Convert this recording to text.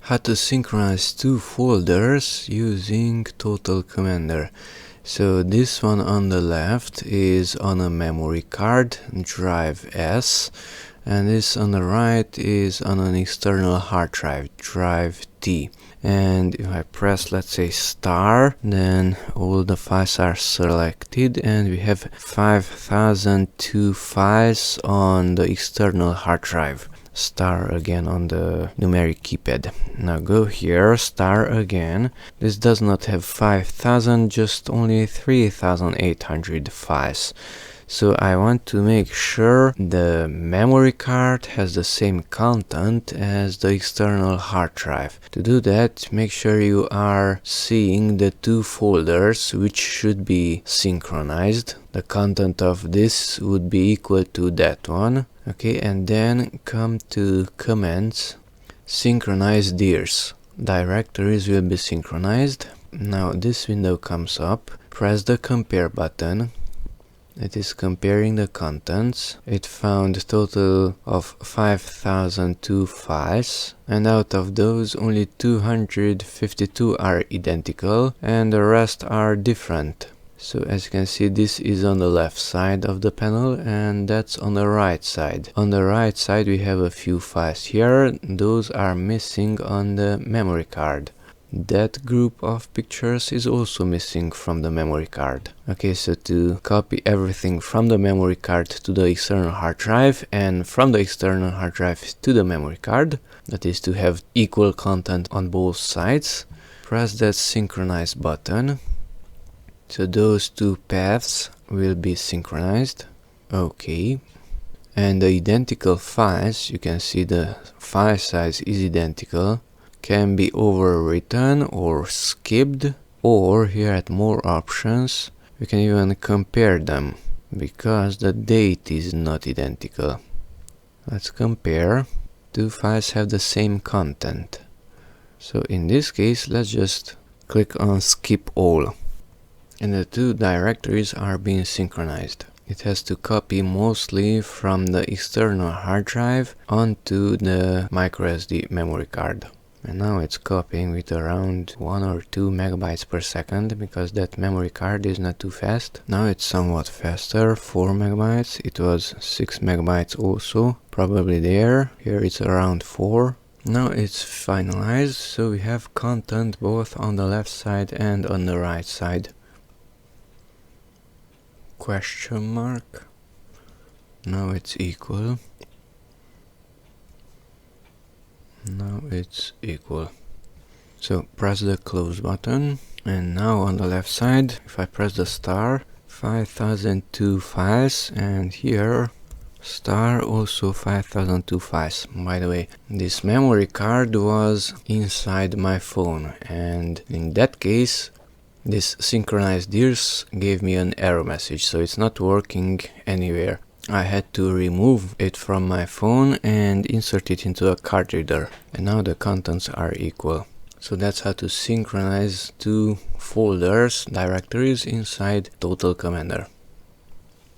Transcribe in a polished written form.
How to synchronize two folders using Total Commander. So this one on the left is on a memory card, drive S, and this on the right is on an external hard drive, drive T. And if I press, let's say, star, then all the files are selected and we have 5002 files on the external hard drive. Star again on the numeric keypad. Now go here, star again. This does not have 5000, just only 3800 files. So I want to make sure the memory card has the same content as the external hard drive. To do that, make sure you are seeing the two folders which should be synchronized. The content of this would be equal to that one. Okay, and then come to commands, synchronize DIRs. Directories will be synchronized. Now this window comes up. Press the compare button. It is comparing the contents. It found a total of 5002 files, and out of those only 252 are identical and the rest are different. So as you can see, this is on the left side of the panel and that's on the right side. On the right side we have a few files here. Those are missing on the memory card. That group of pictures is also missing from the memory card. Okay, so to copy everything from the memory card to the external hard drive and from the external hard drive to the memory card, that is to have equal content on both sides, press that synchronize button. So those two paths will be synchronized. Okay. And the identical files, you can see the file size is identical, can be overwritten or skipped, or here at more options we can even compare them because the date is not identical. Let's compare. Two files have the same content. So in this case, let's just click on skip all. And the two directories are being synchronized. It has to copy mostly from the external hard drive onto the microSD memory card. And now it's copying with around 1 or 2 megabytes per second because that memory card is not too fast. Now it's somewhat faster, 4 megabytes. It was 6 megabytes also, probably there. Here it's around 4. Now it's finalized, so we have content both on the left side and on the right side. Question mark. Now it's equal. Now it's equal. So press the close button, and now on the left side, if I press the star, 5002 files, and here star also 5002 files. By the way, this memory card was inside my phone, and in that case this synchronized DIRs gave me an error message, so it's not working anywhere. I had to remove it from my phone and insert it into a card reader, and now the contents are equal. So that's how to synchronize two folders, directories inside Total Commander.